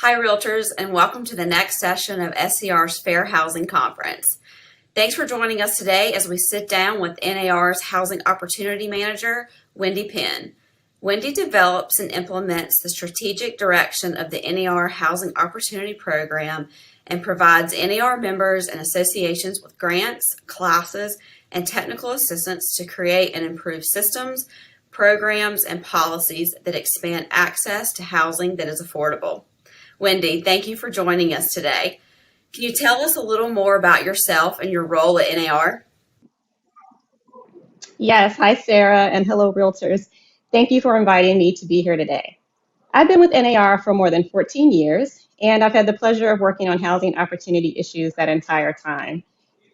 Hi, Realtors, and welcome to the next session of SCR's Fair Housing Conference. Thanks for joining us today as we sit down with NAR's Housing Opportunity Manager, Wendy Penn. Wendy develops and implements the strategic direction of the NAR Housing Opportunity Program and provides NAR members and associations with grants, classes, and technical assistance to create and improve systems, programs, and policies that expand access to housing that is affordable. Wendy, thank you for joining us today. Can you tell us a little more about yourself and your role at NAR? Yes, hi Sara, and hello Realtors. Thank you for inviting me to be here today. I've been with NAR for more than 14 years, and I've had the pleasure of working on housing opportunity issues that entire time.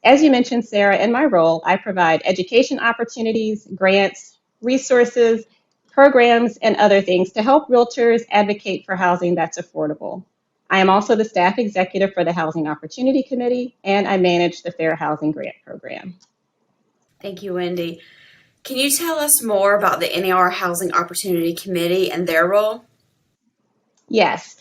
As you mentioned, Sara, in my role, I provide education opportunities, grants, resources, programs, and other things to help Realtors advocate for housing that's affordable. I am also the staff executive for the Housing Opportunity Committee, and I manage the Fair Housing Grant Program. Thank you, Wendy. Can you tell us more about the NAR Housing Opportunity Committee and their role? Yes,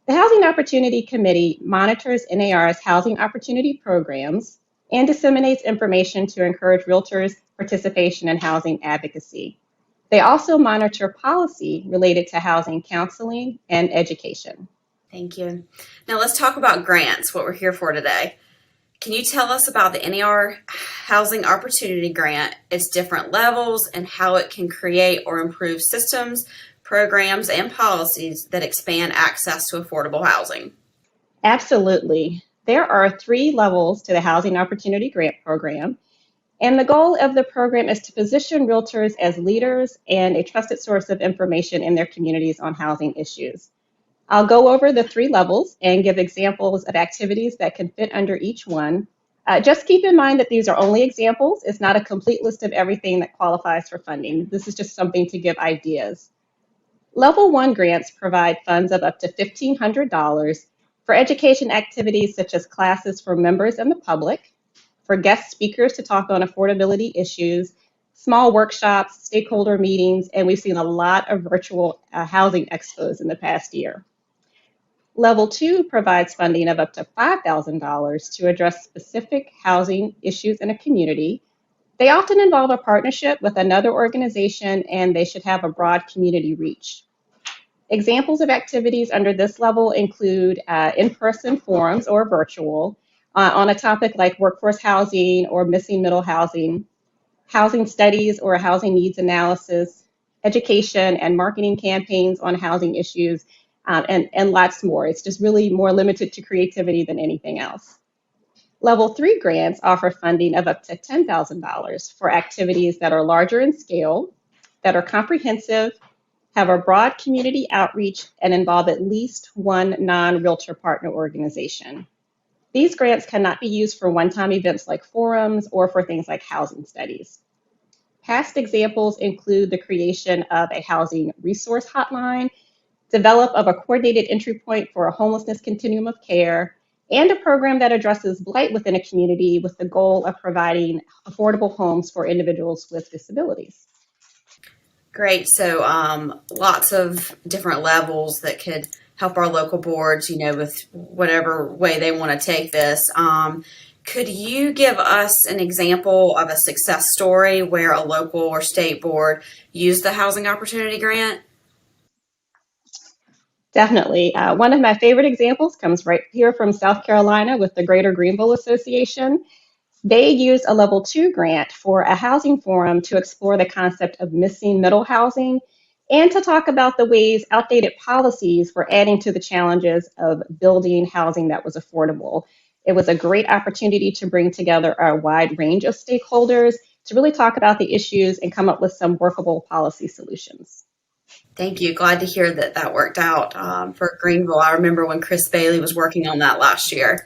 the Housing Opportunity Committee monitors NAR's housing opportunity programs and disseminates information to encourage realtors' participation in housing advocacy. They also monitor policy related to housing counseling and education. Thank you. Now let's talk about grants, what we're here for today. Can you tell us about the NAR Housing Opportunity Grant, its different levels, and how it can create or improve systems, programs, and policies that expand access to affordable housing? Absolutely. There are 3 levels to the Housing Opportunity Grant Program, and the goal of the program is to position realtors as leaders and a trusted source of information in their communities on housing issues. I'll go over the 3 levels and give examples of activities that can fit under each one. Just keep in mind that these are only examples. It's not a complete list of everything that qualifies for funding. This is just something to give ideas. Level 1 grants provide funds of up to $1,500 for education activities such as classes for members and the public, for guest speakers to talk on affordability issues, small workshops, stakeholder meetings, and we've seen a lot of virtual housing expos in the past year. Level 2 provides funding of up to $5,000 to address specific housing issues in a community. They often involve a partnership with another organization, and they should have a broad community reach. Examples of activities under this level include in-person forums or virtual on a topic like workforce housing or missing middle housing, housing studies or housing needs analysis, education and marketing campaigns on housing issues, and lots more. It's just really more limited to creativity than anything else. Level 3 grants offer funding of up to $10,000 for activities that are larger in scale, that are comprehensive, have a broad community outreach, and involve at least one non-realtor partner organization. These grants cannot be used for one-time events like forums or for things like housing studies. Past examples include the creation of a housing resource hotline, develop of a coordinated entry point for a homelessness continuum of care, and a program that addresses blight within a community with the goal of providing affordable homes for individuals with disabilities. Great. So lots of different levels that could help our local boards, with whatever way they want to take this. Could you give us an example of a success story where a local or state board used the Housing Opportunity Grant? Definitely. One of my favorite examples comes right here from South Carolina with the Greater Greenville Association. They used a level 2 grant for a housing forum to explore the concept of missing middle housing and to talk about the ways outdated policies were adding to the challenges of building housing that was affordable. It was a great opportunity to bring together a wide range of stakeholders to really talk about the issues and come up with some workable policy solutions. Thank you. Glad to hear that that worked out for Greenville. I remember when Chris Bailey was working on that last year.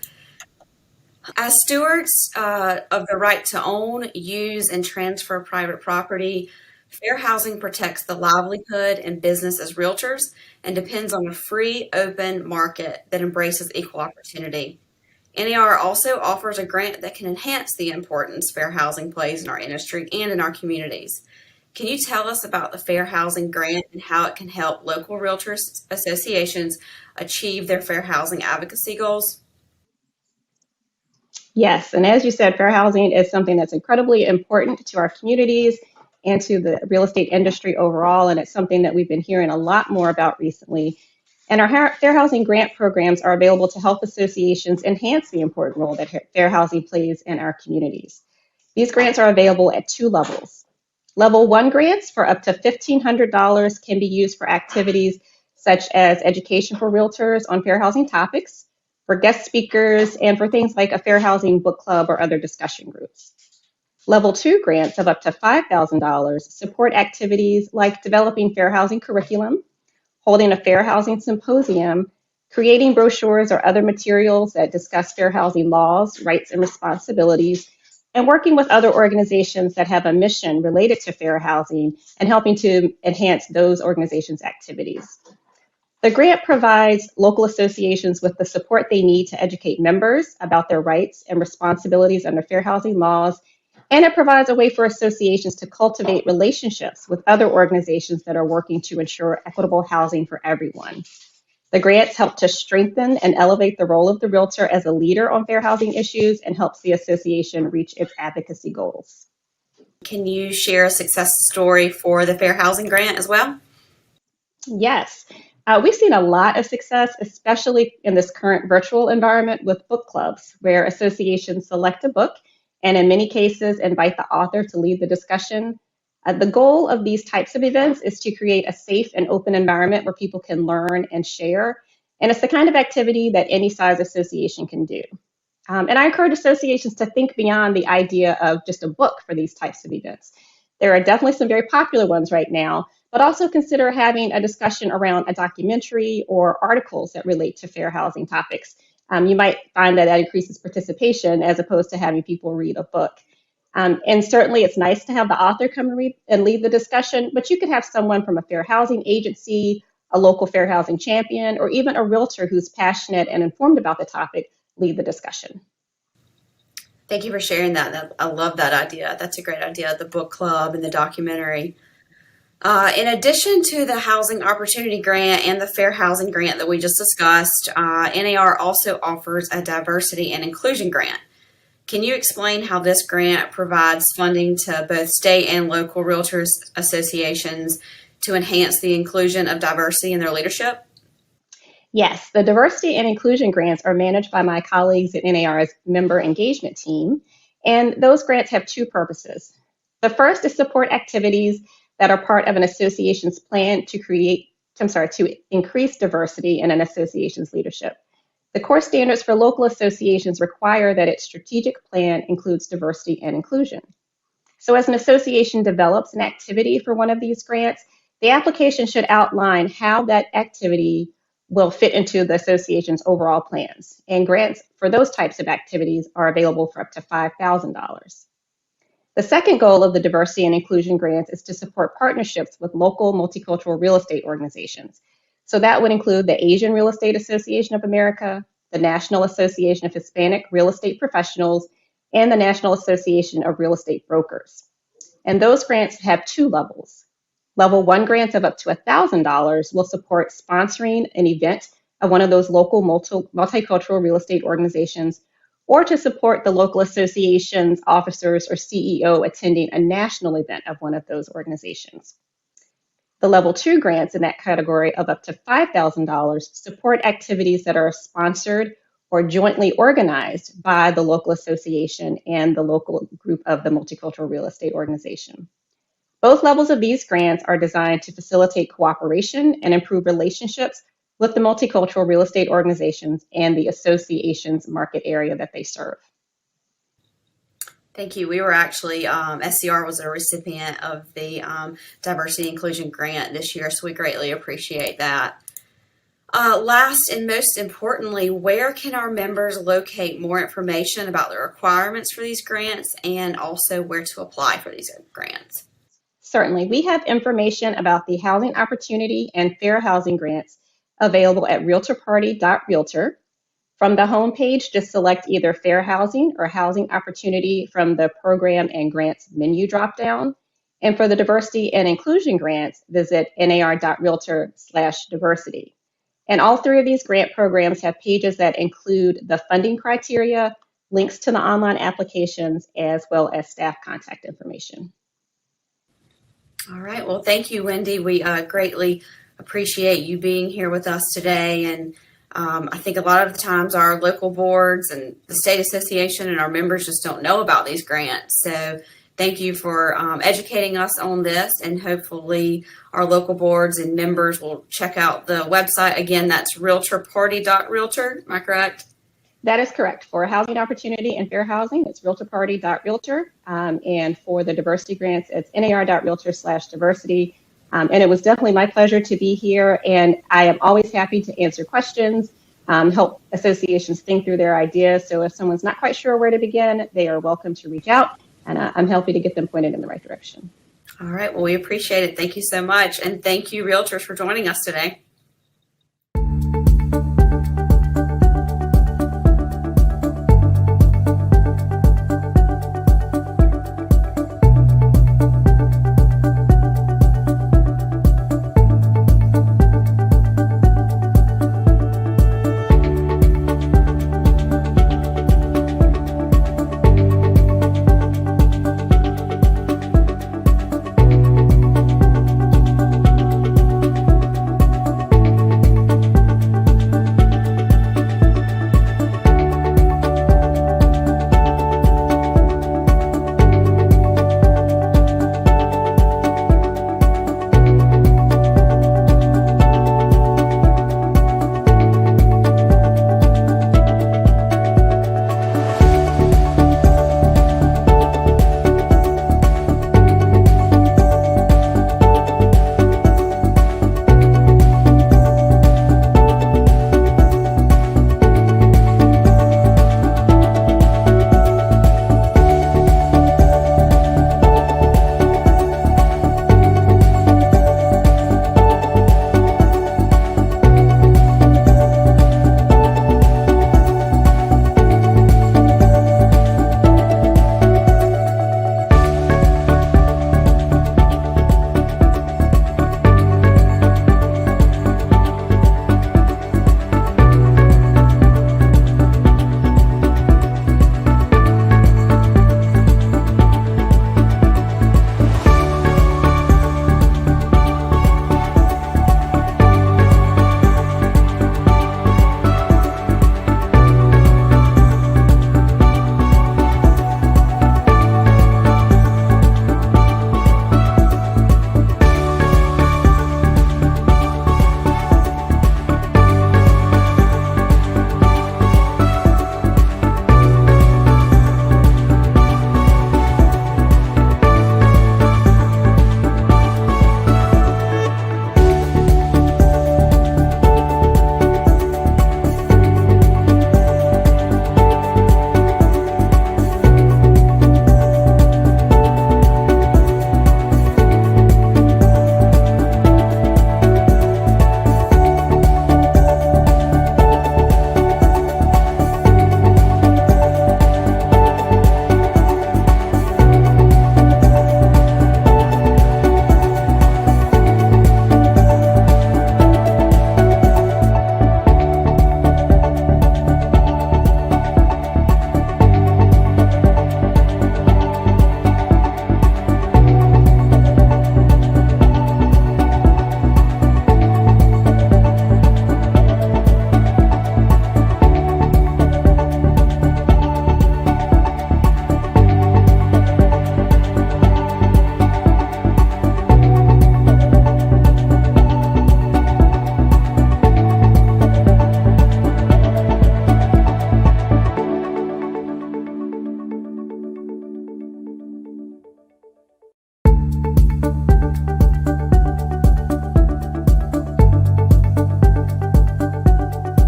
As stewards of the right to own, use, and transfer private property, fair housing protects the livelihood and business as realtors and depends on a free, open market that embraces equal opportunity. NAR also offers a grant that can enhance the importance fair housing plays in our industry and in our communities. Can you tell us about the Fair Housing Grant and how it can help local realtors associations achieve their fair housing advocacy goals? Yes, and as you said, fair housing is something that's incredibly important to our communities and to the real estate industry overall, and it's something that we've been hearing a lot more about recently. And our fair housing grant programs are available to help associations enhance the important role that fair housing plays in our communities. These grants are available at two levels. Level one grants for up to $1,500 can be used for activities such as education for realtors on fair housing topics, for guest speakers, and for things like a fair housing book club or other discussion groups. Level two grants of up to $5,000 support activities like developing fair housing curriculum, holding a fair housing symposium, creating brochures or other materials that discuss fair housing laws, rights, and responsibilities, and working with other organizations that have a mission related to fair housing and helping to enhance those organizations' activities. The grant provides local associations with the support they need to educate members about their rights and responsibilities under fair housing laws, and it provides a way for associations to cultivate relationships with other organizations that are working to ensure equitable housing for everyone. The grants help to strengthen and elevate the role of the realtor as a leader on fair housing issues and helps the association reach its advocacy goals. Can you share a success story for the Fair Housing Grant as well? Yes, we've seen a lot of success, especially in this current virtual environment with book clubs, where associations select a book and, in many cases, invite the author to lead the discussion. The goal of these types of events is to create a safe and open environment where people can learn and share. And it's the kind of activity that any size association can do. And I encourage associations to think beyond the idea of just a book for these types of events. There are definitely some very popular ones right now, but also consider having a discussion around a documentary or articles that relate to fair housing topics. You might find that that increases participation as opposed to having people read a book. And certainly it's nice to have the author come and read and lead the discussion, but you could have someone from a fair housing agency, a local fair housing champion, or even a realtor who's passionate and informed about the topic lead the discussion. Thank you for sharing that. I love that idea. That's a great idea, the book club and the documentary. In addition to the Housing Opportunity Grant and the Fair Housing Grant that we just discussed, NAR also offers a Diversity and Inclusion Grant. Can you explain how this grant provides funding to both state and local realtors associations to enhance the inclusion of diversity in their leadership? Yes, the diversity and inclusion grants are managed by my colleagues at NAR's member engagement team, and those grants have two purposes. The first is support activities that are part of an association's plan to increase diversity in an association's leadership. The core standards for local associations require that its strategic plan includes diversity and inclusion. So as an association develops an activity for one of these grants, the application should outline how that activity will fit into the association's overall plans. And grants for those types of activities are available for up to $5,000. The second goal of the diversity and inclusion grants is to support partnerships with local multicultural real estate organizations. So that would include the Asian Real Estate Association of America, the National Association of Hispanic Real Estate Professionals, and the National Association of Real Estate Brokers. And those grants have two levels. Level one grants of up to $1,000 will support sponsoring an event of one of those local multicultural real estate organizations, or to support the local association's officers or CEO attending a national event of one of those organizations. The level two grants in that category of up to $5,000 support activities that are sponsored or jointly organized by the local association and the local group of the multicultural real estate organization. Both levels of these grants are designed to facilitate cooperation and improve relationships with the multicultural real estate organizations and the association's market area that they serve. Thank you. We were actually, SCR was a recipient of the Diversity Inclusion Grant this year, so we greatly appreciate that. Last and most importantly, where can our members locate more information about the requirements for these grants and also where to apply for these grants? Certainly, we have information about the Housing Opportunity and Fair Housing Grants available at realtorparty.realtor. From the homepage, just select either Fair Housing or Housing Opportunity from the Program and Grants menu dropdown. And for the diversity and inclusion grants, visit nar.realtor/diversity. And all three of these grant programs have pages that include the funding criteria, links to the online applications, as well as staff contact information. All right. Well, thank you, Wendy. We greatly appreciate you being here with us today. And I think a lot of the times our local boards and the state association and our members just don't know about these grants. So thank you for educating us on this, and hopefully our local boards and members will check out the website. Again, that's realtorparty.realtor. Am I correct? That is correct. For housing opportunity and fair housing, it's realtorparty.realtor. And for the diversity grants, it's nar.realtor/diversity. And it was definitely my pleasure to be here. And I am always happy to answer questions, help associations think through their ideas. So if someone's not quite sure where to begin, they are welcome to reach out. And I'm happy to get them pointed in the right direction. All right. Well, we appreciate it. Thank you so much. And thank you, realtors, for joining us today.